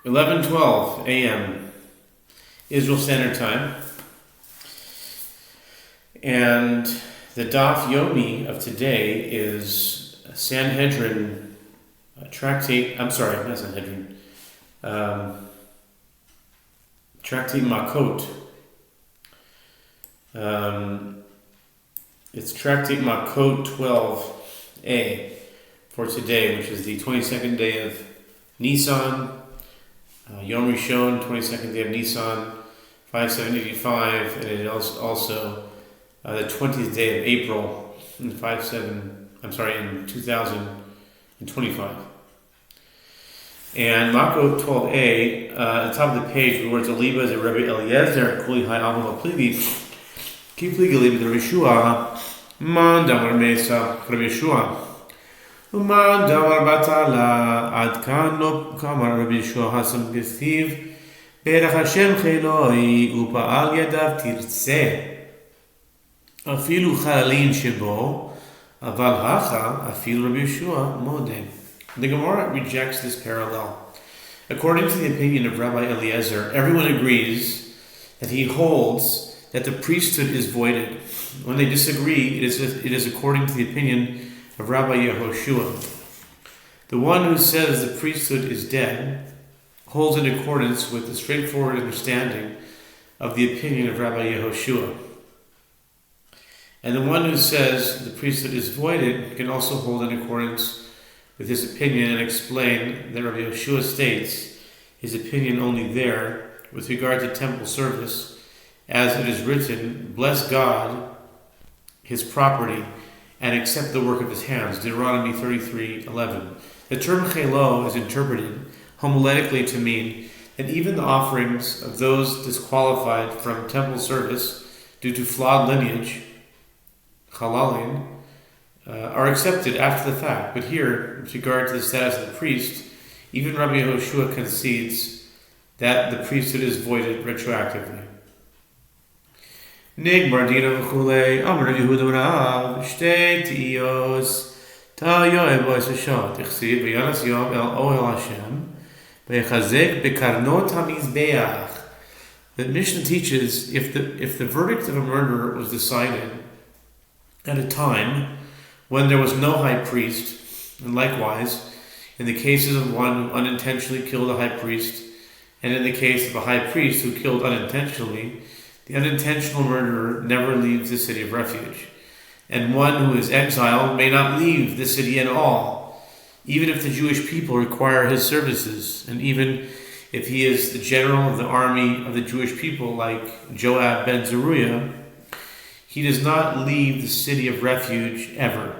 11:12 a.m. Israel Standard Time. And the Daf Yomi of today is Sanhedrin Tractate, not Sanhedrin, Tractate Makos. It's Tractate Makos 12a for today, which is the 22nd day of Nisan, Yom Rishon, 22nd day of Nisan, 5785, and it is also the 20th day of April in 2025. And Makos 12a, at the top of the page, the words Aliba is a Rabbi Eliezer, Kuli Hai Amal Pligi, Ki Pligi Aliba the Yehoshua, Man Damar Mesa, Rabbi Yehoshua. ומה דבר בתעלה עד כאן לא כאמר רבי יהושע הסמכתיו ברך השם חילוי ופעל ידיו תרצה אפילו חללים שבו אבל הכה אפילו רבי יהושע מודה. The Gemara rejects this parallel. According to the opinion of Rabbi Eliezer, everyone agrees that he holds that the priesthood is voided. When they disagree, it is according to the opinion of Rabbi Yehoshua. The one who says the priesthood is dead holds in accordance with the straightforward understanding of the opinion of Rabbi Yehoshua. And the one who says the priesthood is voided can also hold in accordance with his opinion and explain that Rabbi Yehoshua states his opinion only there with regard to temple service, as it is written, bless God, his property, and accept the work of his hands. Deuteronomy 33:11. The term chelo is interpreted homiletically to mean that even the offerings of those disqualified from temple service due to flawed lineage, chalalin, are accepted after the fact. But here, with regard to the status of the priest, even Rabbi Yehoshua concedes that the priesthood is voided retroactively. Nigmar dina v'chulei, Amar Yehuda v'Rav, shtei tiyos, ta yoeh bo'es hashot, ichsiv v'yanas yom el ohel Hashem, v'yechazek bekarnot hamizbeach. The Mishnah teaches if the verdict of a murderer was decided at a time when there was no high priest, and likewise in the cases of one who unintentionally killed a high priest, and in the case of a high priest who killed unintentionally, the unintentional murderer never leaves the city of refuge, and one who is exiled may not leave the city at all, even if the Jewish people require his services, and even if he is the general of the army of the Jewish people like Joab ben Zeruiah, he does not leave the city of refuge ever.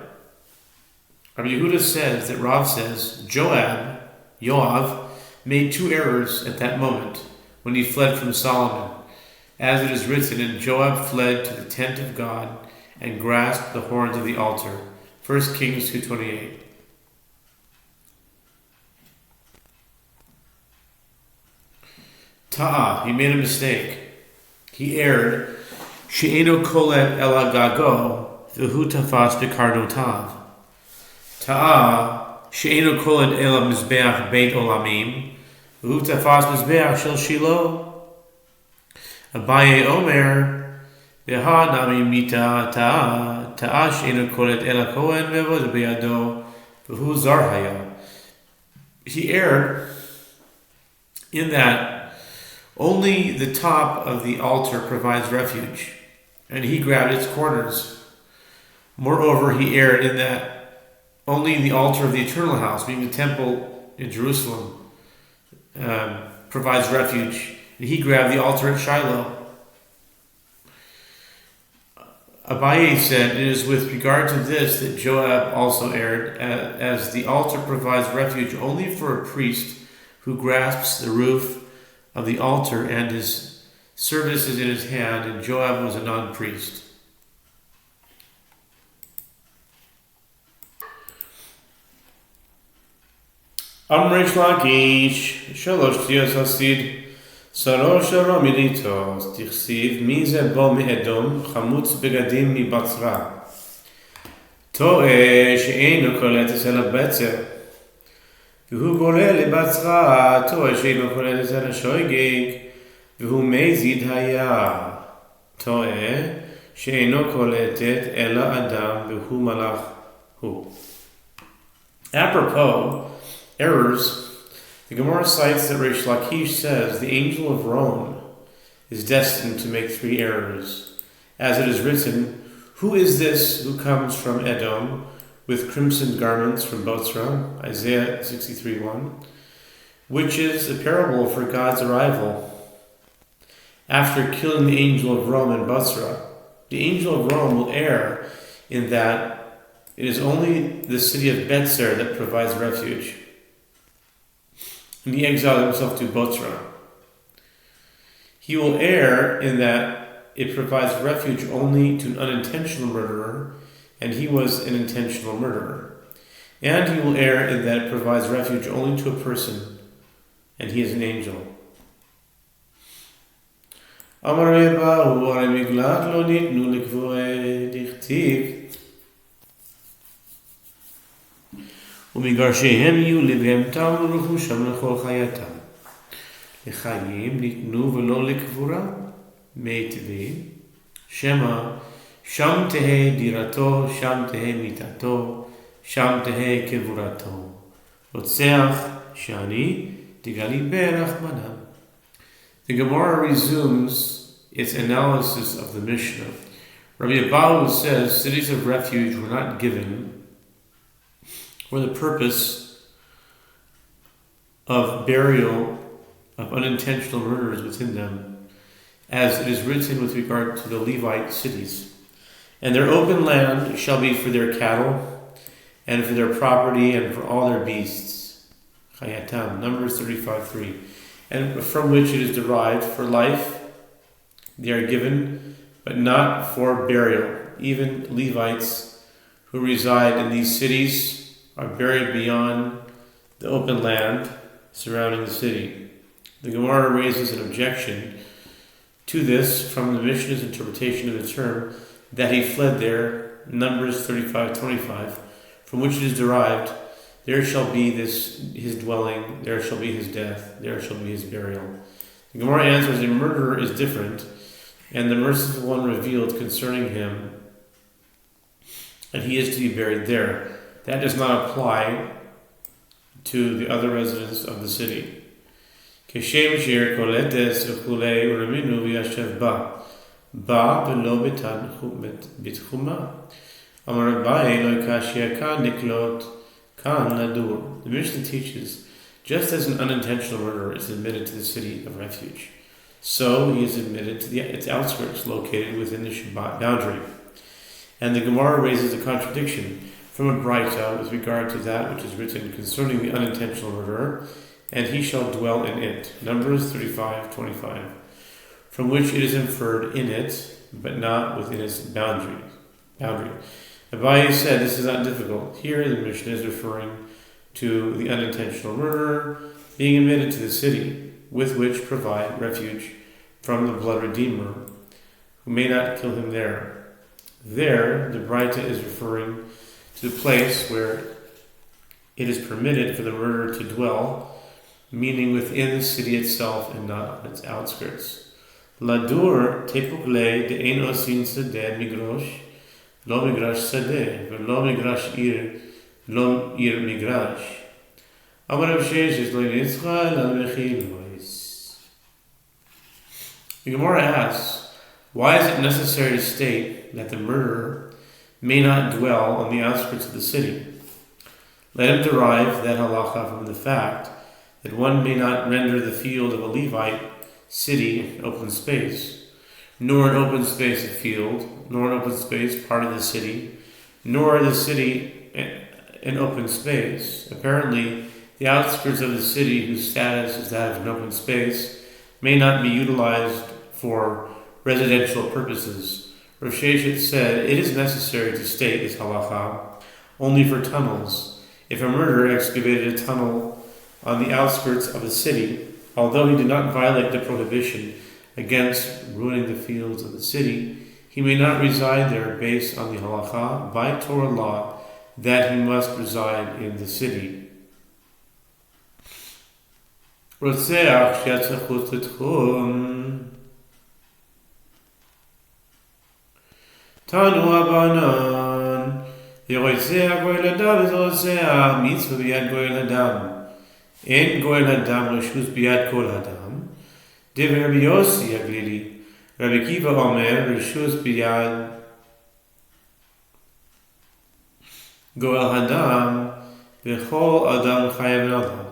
Rabbi Yehuda says that Rav says Yoav, made two errors at that moment when he fled from Solomon. As it is written, and Joab fled to the tent of God and grasped the horns of the altar. 1 Kings 2:28. Ta'ah, he made a mistake. He erred. She'eno kolet el agago, v'hu tafas bekarnotav. Ta'ah, she'eno kolet el mizbeach beit olamim, v'hu tafas mizbeach shel Shiloh. Abaye Omer, Veha nami mita ta'ah she'enu kolet ela kohen vevod beyado v'hu zarhaya. He erred in that only the top of the altar provides refuge, and he grabbed its corners. Moreover, he erred in that only the altar of the eternal house, being the temple in Jerusalem, provides refuge, and he grabbed the altar at Shiloh. Abaye said, it is with regard to this that Joab also erred, as the altar provides refuge only for a priest who grasps the roof of the altar and his service is in his hand, and Joab was a non-priest. Amrish Lakish, Shalosh Tios Hasid, Sarosh Ramilitos, Tichsiv, Mize Bo Me'edom, Chamutz Begadim Mibatzra. To'e She'enu Koletes El HaBetzer. והוא גולל לבצרה, טועה שאינו כולל את זה השויגג, והוא מזיד היה, טועה שאינו קולטת אלא אדם, והוא מלאך הוא. Apropos errors, the Gemara cites that Reish Lakish says the angel of Rome is destined to make 3 errors. As it is written, who is this who comes from Edom with crimson garments from Botzra? Isaiah 63:1, which is a parable for God's arrival after killing the angel of Rome in Botzra. The angel of Rome will err in that it is only the city of Betzer that provides refuge, and he exiled himself to Botzra. He will err in that it provides refuge only to an unintentional murderer, and he was an intentional murderer. And he will err in that it provides refuge only to a person, and he is an angel. Amar Rebahu Aramiglat lo nitnu likvoe dichtiv ומגרשיהם יהיו לבהמתם ורכושם לכל חייתם. לחיים ניתנו ולא לקבורה, מיטבי, שמא שם תהא דירתו, שם תהא מיתתו, שם תהא קבורתו. רוצח שאני תגלי ברחמנם. The Gemara resumes its analysis of the Mishnah. Rabbi Abahu says cities of refuge were not given for the purpose of burial of unintentional murderers within them, as it is written with regard to the Levite cities. And their open land shall be for their cattle, and for their property, and for all their beasts. Chayatam, Numbers 35:3. And from which it is derived for life, they are given, but not for burial. Even Levites who reside in these cities are buried beyond the open land surrounding the city. The Gemara raises an objection to this from the Mishnah's interpretation of the term that he fled there, Numbers 35:25, from which it is derived, there shall be his dwelling, there shall be his death, there shall be his burial. The Gemara answers, a murderer is different, and the merciful one revealed concerning him, and he is to be buried there. That does not apply to the other residents of the city. Keshem shir koletes ukulei uraminu v'yashev ba v'lo bitchuma. Amar Abaye lo kashia kan niklot kan ladur. The Mishnah teaches, just as an unintentional murderer is admitted to the city of refuge, so he is admitted to its outskirts located within the Shabbat boundary. And the Gemara raises a contradiction from a Braita with regard to that which is written concerning the unintentional murderer, and he shall dwell in it. Numbers 35:25, from which it is inferred in it, but not within its boundary. Abaye said this is not difficult. Here the Mishnah is referring to the unintentional murderer being admitted to the city, with which provide refuge from the blood redeemer, who may not kill him there. There, the Braita is referring to the place where it is permitted for the murderer to dwell, meaning within the city itself and not on its outskirts. Ladur tepukle de ein osin sadeh migrosh, lo migrash sadeh, v'lo migrash ir, lo ir migrash. Amar Rav Sheshes lo yitzcha la mechilois. The Gemara asks, why is it necessary to state that the murderer may not dwell on the outskirts of the city? Let him derive that halacha from the fact that one may not render the field of a Levite city open space, nor an open space a field, nor an open space part of the city, nor the city an open space. Apparently, the outskirts of the city, whose status is that of an open space, may not be utilized for residential purposes. Rav Sheshet said it is necessary to state this halacha only for tunnels. If a murderer excavated a tunnel on the outskirts of a city, although he did not violate the prohibition against ruining the fields of the city, he may not reside there based on the halacha by Torah law that he must reside in the city. רוצח שיצא חוץ לתחום. תנו רבנן, ירוצח גואל אדם ורוצח מצווה ביד גואל אדם. אין גואל אדם רשות ביד כל אדם. דבר רבי יוסי הגלילי, רבי עקיבא אומר רשות ביד גואל אדם וכל אדם חייב אדם.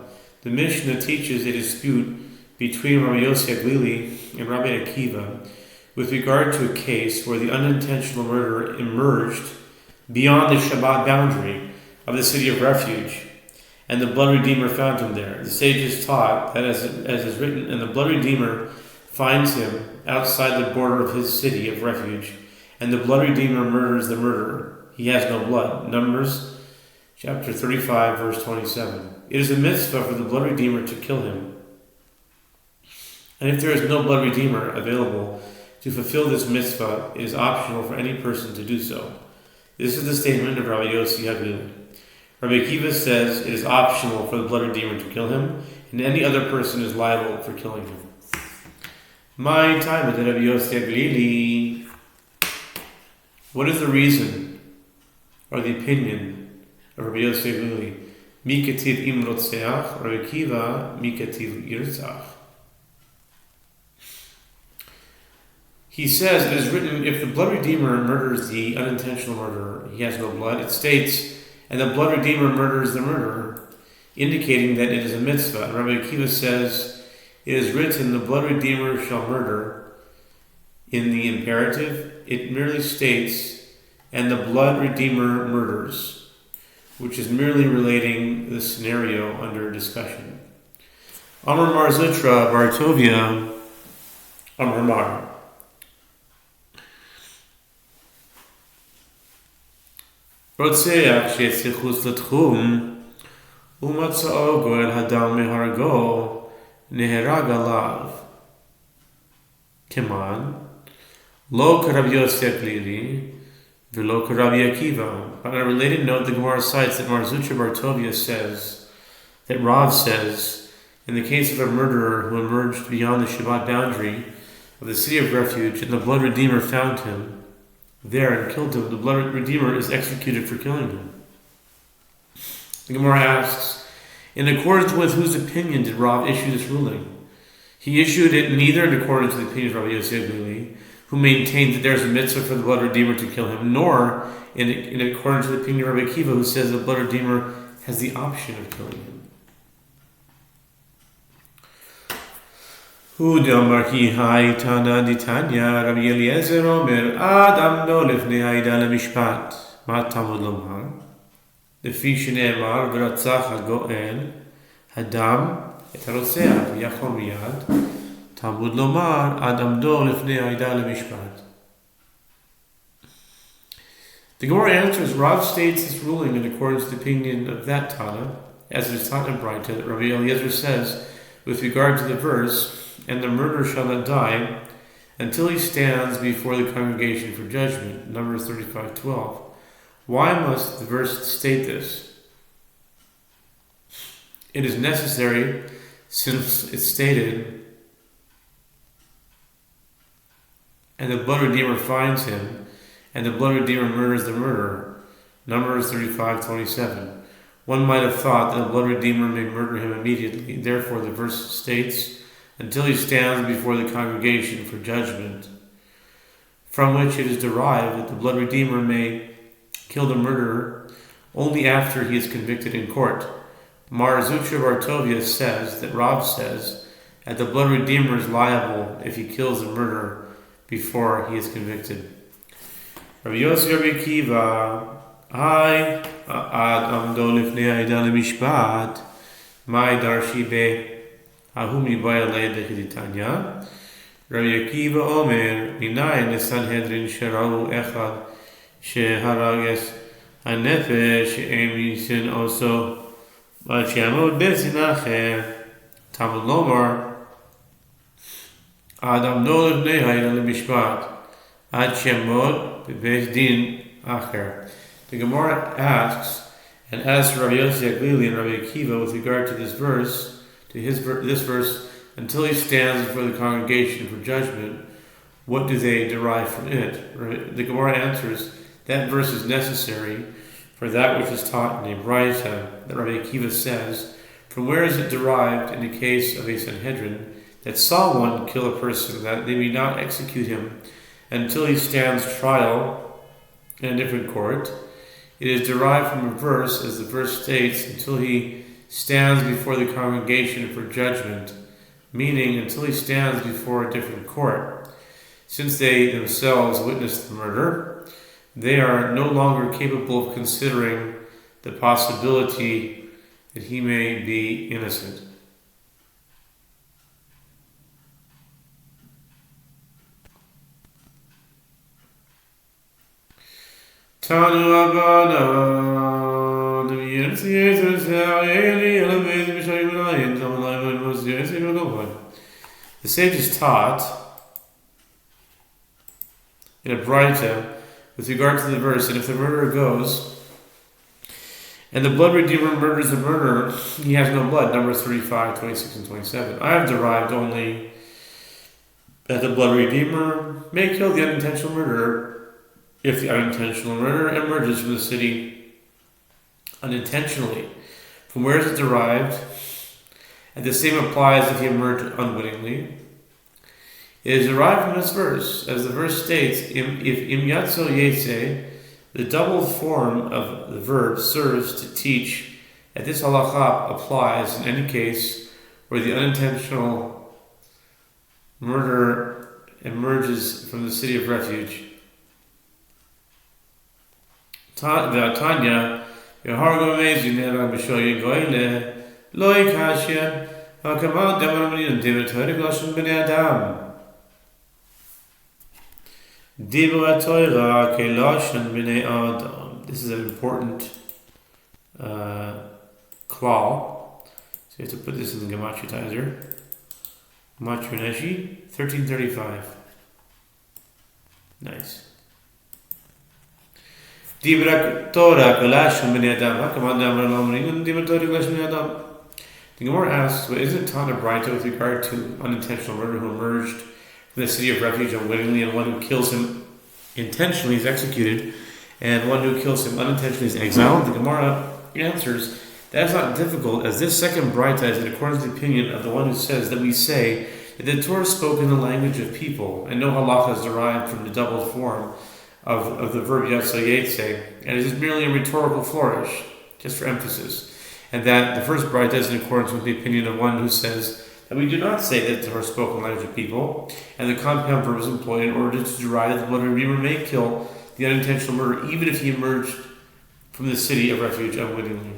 The Mishnah teaches a dispute between Rabbi Yossi Aglili and Rabbi Akiva with regard to a case where the unintentional murderer emerged beyond the Shabbat boundary of the city of refuge, and the blood redeemer found him there. The sages taught that, as is written, and the blood redeemer finds him outside the border of his city of refuge, and the blood redeemer murders the murderer. He has no blood. Numbers chapter 35, verse 27. It is a mitzvah for the blood redeemer to kill him. And if there is no blood redeemer available to fulfill this mitzvah, it is optional for any person to do so. This is the statement of Rabbi Yossi Haglili. Rabbi Akiva says it is optional for the blood redeemer to kill him, and any other person is liable for killing him. My time with Rabbi Yossi Haglili. What is the reason or the opinion of Rabbi Yossi Haglili? Mikativ im rotzeach, Rabbi Akiva mikativ yirzach. He says, it is written, if the blood redeemer murders the unintentional murderer, he has no blood. It states, and the blood redeemer murders the murderer, indicating that it is a mitzvah. And Rabbi Akiva says, it is written, the blood redeemer shall murder. In the imperative, it merely states, and the blood redeemer murders, which is merely relating the scenario under discussion. Amar Mar Zutra Bartovia Amar Mar. רוצח שיצא חוץ לתחום ומצאו גואל הדם מהרגו נהרג עליו. כמן, לא כרבי יוסי הגלילי ולא כרבי עקיבא. On a related note, the Gemara cites that Mar Zutra Bartovia says, that Rav says, in the case of a murderer who emerged beyond the Shabbat boundary of the city of refuge and the blood redeemer found him there and killed him, the blood redeemer is executed for killing him. The Gemara asks, in accordance with whose opinion did Rav issue this ruling? He issued it neither in accordance with the opinion of Rabbi Yossi Haglili, who maintained that there is a mitzvah for the blood redeemer to kill him, nor in accordance with the opinion of Rabbi Akiva, who says the blood redeemer has the option of killing him. Hu d'amar ki hai tana ditanya Rabbi Eliezer omer ad amdo lefnei ha'ida lemishpat ma tamud lomar lefi shene'emar v'ratzach ha'go'el hadam et harotzeach v'yachol miyad tamud lomar ad amdo lefnei ha'ida lemishpat. The Gemara answers, Rav states this ruling in accordance with the opinion of that Tana, as it is taught in Braita, that Rabbi Eliezer says, with regard to the verse, and the murderer shall not die until he stands before the congregation for judgment. Numbers 35:12. Why must the verse state this? It is necessary since it's stated, and the blood redeemer finds him, and the blood redeemer murders the murderer. Numbers 35:27. One might have thought that the blood redeemer may murder him immediately. Therefore, the verse states, until he stands before the congregation for judgment, from which it is derived that the blood redeemer may kill the murderer only after he is convicted in court. Mar Zutra Bartovia says that Rav says that the blood redeemer is liable if he kills the murderer before he is convicted. Rabbi Yossi Rabbi Akiva, Hai ad amdo lifnei ha'ida lemishpat, mai darshi be ahumi ba'alei dechiditanya. Rabbi Akiva omer, minayin lesanhedrin sherau echad sheharages hanefesh she'em yisin oso but she'amod bezin acher tamud lomar ad amdo lifnei ha'ida lemishpat ad she'amod bebeis din acher. The Gemara asks, and as for Rabbi Yossi Haglili and Rabbi Akiva with regard to this verse, to this verse, until he stands before the congregation for judgment, what do they derive from it? Right? The Gemara answers, that verse is necessary for that which is taught in a Braita that Rabbi Akiva says, from where is it derived in the case of a Sanhedrin that saw one kill a person, that they may not execute him until he stands trial in a different court? It is derived from a verse, as the verse states, until he stands before the congregation for judgment, meaning until he stands before a different court. Since they themselves witnessed the murder, they are no longer capable of considering the possibility that he may be innocent. Tanu Abana, the sages taught in a Braita with regard to the verse, and if the murderer goes and the blood redeemer murders the murderer, he has no blood. Numbers 35, 26, and 27. I have derived only that the blood redeemer may kill the unintentional murderer if the unintentional murderer emerges from the city unintentionally. From where is it derived? And the same applies if he emerged unwittingly. It is derived from this verse, as the verse states, if im yatso yese, the double form of the verb serves to teach that this halakha applies in any case where the unintentional murderer emerges from the city of refuge. Tanya, Yehoshua amazing that I'm showing goyle, loy kashya, hakamal demarmini and David Torah bnei Adam. Dibra Torah kelashon bnei Adam. This is an important klal. So you have to put this in the Gemachitizer. Matrineshi, 1335. Nice. Dibra Torah kelashon bnei Adam. Hakamal demarmini and David Torah bnei Adam. The Gemara asks, but isn't it taught in a Braita with regard to unintentional murder who emerged from the city of refuge unwittingly, and one who kills him intentionally is executed, and one who kills him unintentionally is exiled? The Gemara answers, that is not difficult, as this second Braita is in accordance with the opinion of the one who says that we say that the Torah spoke in the language of people, and no halacha is derived from the double form of the verb yatsayetse, and it is merely a rhetorical flourish, just for emphasis. And that the first Braita is in accordance with the opinion of one who says that we do not say that the Torah spoke in the language of people, and the compound verb is employed in order to derive that the blood redeemer may kill the unintentional murderer, even if he emerged from the city of refuge unwittingly.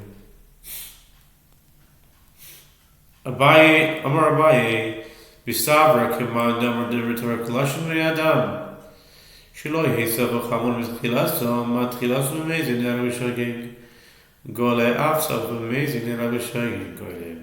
Abaye, Amar Abaye, Bisavra Keman Damar Deritor Kalashim Adam. Shiloi Hesav Chamun Miskilaso, Matkilaso Amazing, and I wish I gave. Gole Afsal amazing and Abishagi Gole.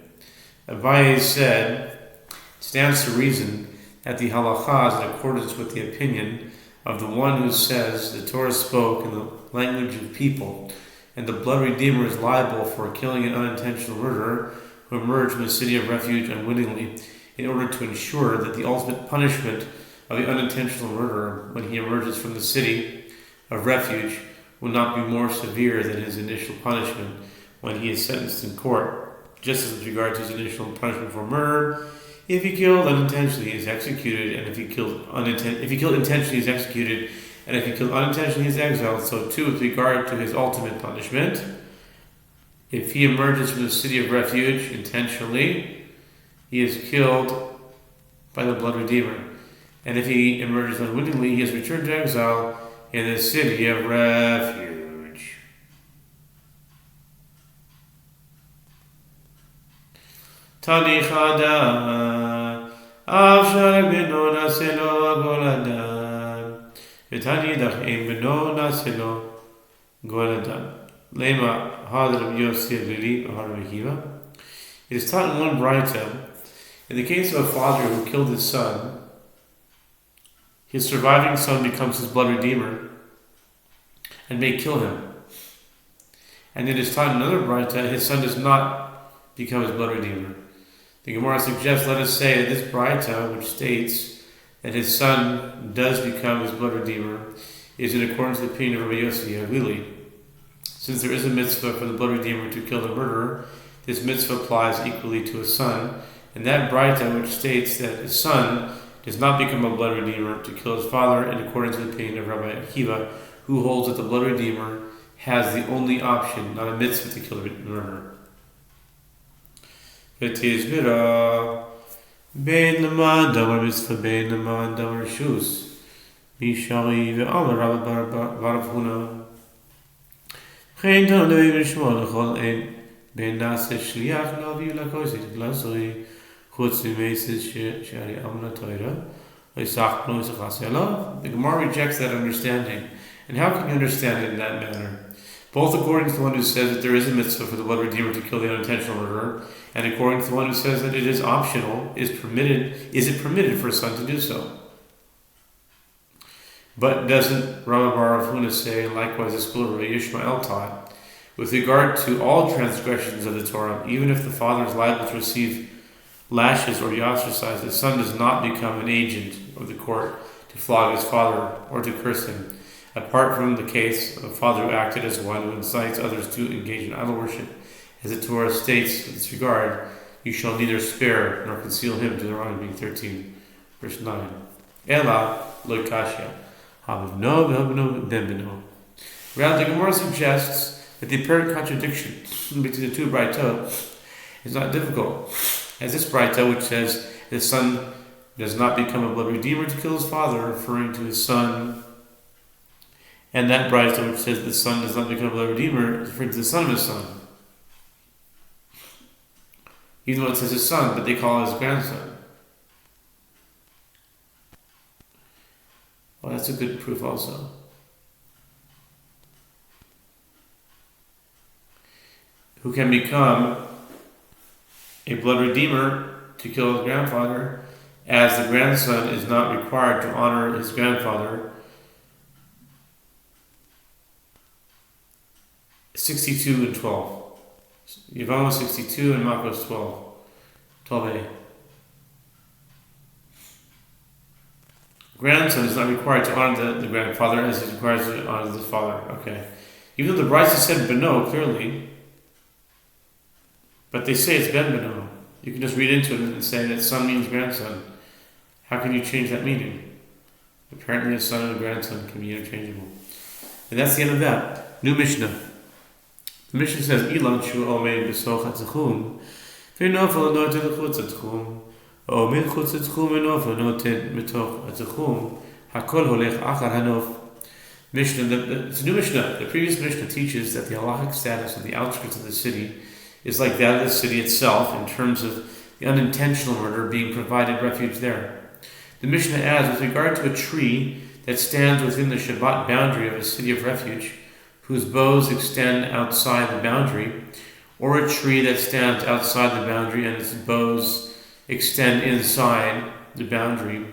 Abaye said, it stands to reason that the halakha is in accordance with the opinion of the one who says the Torah spoke in the language of people, and the blood redeemer is liable for killing an unintentional murderer who emerged from the city of refuge unwittingly, in order to ensure that the ultimate punishment of the unintentional murderer when he emerges from the city of refuge will not be more severe than his initial punishment when he is sentenced in court. Just as with regard to his initial punishment for murder, if he killed unintentionally, he is executed, and if he killed intentionally, he is executed, and if he killed unintentionally, he is exiled. So too, with regard to his ultimate punishment, if he emerges from the city of refuge intentionally, he is killed by the blood redeemer, and if he emerges unwittingly, he is returned to exile in the city of refuge. Tani Chadash, Avshar beno naselo goladan, Vitani dachim beno naselo goladan. Lema hadram Yosef Lili Harvahiva. It is taught in one Braita, in the case of a father who killed his son, his surviving son becomes his blood redeemer and may kill him. And it is taught in another Braita, his son does not become his blood redeemer. The Gemara suggests, let us say that this Braita, which states that his son does become his blood redeemer, is in accordance with the opinion of Rabbi Yossi Aglili. Since there is a mitzvah for the blood redeemer to kill the murderer, this mitzvah applies equally to a son, and that Braita, which states that his son does not become a blood redeemer to kill his father, in accordance with the opinion of Rabbi Akiva, who holds that the blood redeemer has the only option, not a mitzvah, to kill the murderer. V'tizbira bein leman davar mitzvah bein leman davar shus mishari ve'amar Rabbi Bar Huna chen ton devei v'shmo l'chol ein bein nase shliach l'aviv l'kosid l'asoi chutz v'meises she'ari amna toira v'isach pno v'isachas yalav. The Gemara rejects that understanding. And how can you understand it in that manner? Both according to the one who says that there is a mitzvah for the blood redeemer to kill the unintentional murderer, and according to the one who says that it is optional, is it permitted for a son to do so? But doesn't Rabbi Bar Huna say, and likewise the school of Rabbi Yishmael taught, with regard to all transgressions of the Torah, even if the father is liable to receive lashes or be ostracized, the son does not become an agent of the court to flog his father or to curse him, apart from the case of a father who acted as one who incites others to engage in idol worship. As the Torah states with this regard, you shall neither spare nor conceal him, Deuteronomy 13, verse 9. Ela lo kashya, habivno v'habivno b'no. Rather, the Gemara suggests that the apparent contradiction between the two Braita is not difficult, as this Braita, which says the son does not become a blood redeemer to kill his father, referring to his son, and that Braita which says the son does not become a blood redeemer, referring to the son of his son. Even though it says his son, but they call it his grandson. Well, that's a good proof also. Who can become a blood redeemer to kill his grandfather, as the grandson is not required to honor his grandfather. 62 and 12. Yevamah 62 and Makos 12a. Grandson is not required to honor the grandfather as he is required to honor the father. Okay. Even though the Brisa said Beno clearly, but they say it's Ben Beno. You can just read into it and say that son means grandson. How can you change that meaning? Apparently a son and a grandson can be interchangeable. And that's the end of that. New Mishnah. The Mishnah says, Ilan shu omein b'soch hatzachum, v'nofel noten l'chutz hatzachum, omein chutz hatzachum v'nofel noten mitoch hatzachum, hakol holech achar hanof. Mishnah, it's a new Mishnah. The previous Mishnah teaches that the halachic status of the outskirts of the city is like that of the city itself in terms of the unintentional murder being provided refuge there. The Mishnah adds, with regard to a tree that stands within the Shabbat boundary of a city of refuge, whose boughs extend outside the boundary, or a tree that stands outside the boundary and its boughs extend inside the boundary,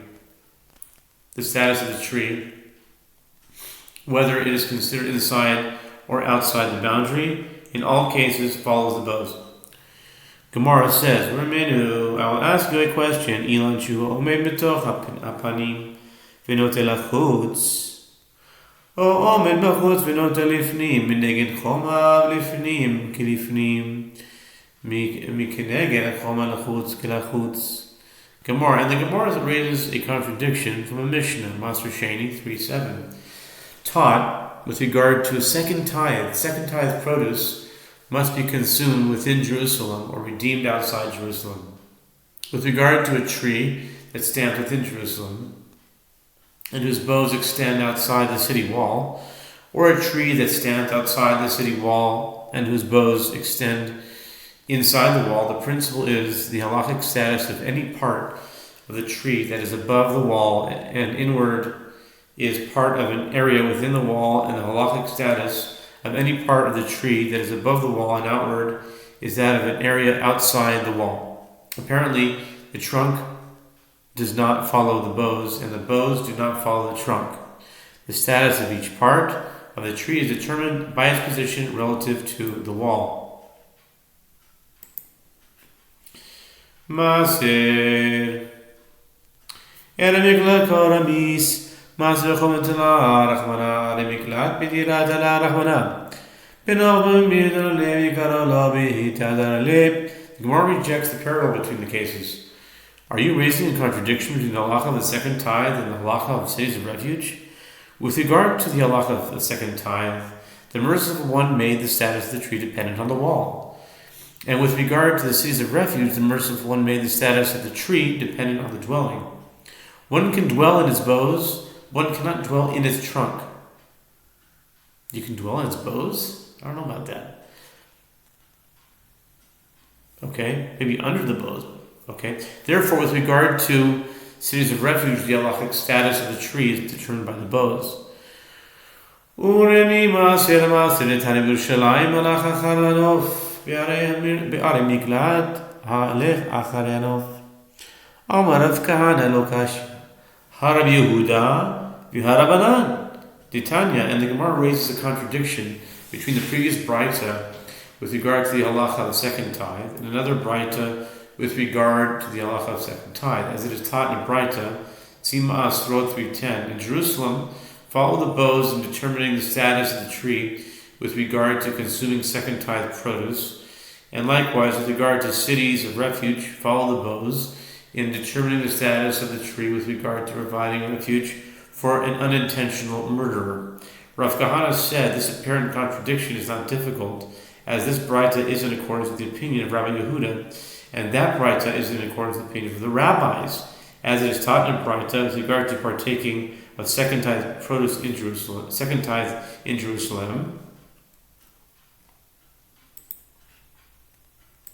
the status of the tree, whether it is considered inside or outside the boundary, in all cases follows the boughs. Gemara says, Ramenu, I will ask you a question. Ilan shu omed b'toch apanim v'note lachutz, o omed b'chutz v'note lifnim, mineged choma v'lifnim kilifnim, mikeneged choma lachutz kilachutz. Gemara, and the Gemara raises a contradiction from a Mishnah, Master Sheni 3:7, taught with regard to a second tithe. Second tithe produce must be consumed within Jerusalem or redeemed outside Jerusalem. With regard to a tree that stands within Jerusalem and whose boughs extend outside the city wall, or a tree that stands outside the city wall and whose boughs extend inside the wall, the principle is the halachic status of any part of the tree that is above the wall and inward is part of an area within the wall, and the halachic status of any part of the tree that is above the wall and outward is that of an area outside the wall. Apparently, the trunk does not follow the boughs, and the boughs do not follow the trunk. The status of each part of the tree is determined by its position relative to the wall. Maser. Miklat koramis. Maser chometela rachmana. Miklat bidirat ala rachmana. The Gemara rejects the parallel between the cases. Are you raising a contradiction between the halacha of the second tithe and the halacha of cities of refuge? With regard to the halacha of the second tithe, the merciful one made the status of the tree dependent on the wall. And with regard to the cities of refuge, the merciful one made the status of the tree dependent on the dwelling. One can dwell in its boughs, one cannot dwell in its trunk. You can dwell in its boughs? I don't know about that. Okay, maybe under the boughs. Okay, therefore, with regard to cities of refuge, the halachic status of the tree is determined by the boughs. Titania, and the Gemara raises a contradiction between the previous Braita with regard to the halacha of the second tithe and another Braita with regard to the halacha of the second tithe. As it is taught in a Braita, Tzima Asrot 3:10, in Jerusalem, follow the boughs in determining the status of the tree with regard to consuming second tithe produce, and likewise with regard to cities of refuge, follow the boughs in determining the status of the tree with regard to providing refuge for an unintentional murderer. Rav Kahana said this apparent contradiction is not difficult, as this Braita is in accordance with the opinion of Rabbi Yehuda, and that Braita is in accordance with the opinion of the rabbis, as it is taught in Braita with regard to partaking of second tithe produce in Jerusalem.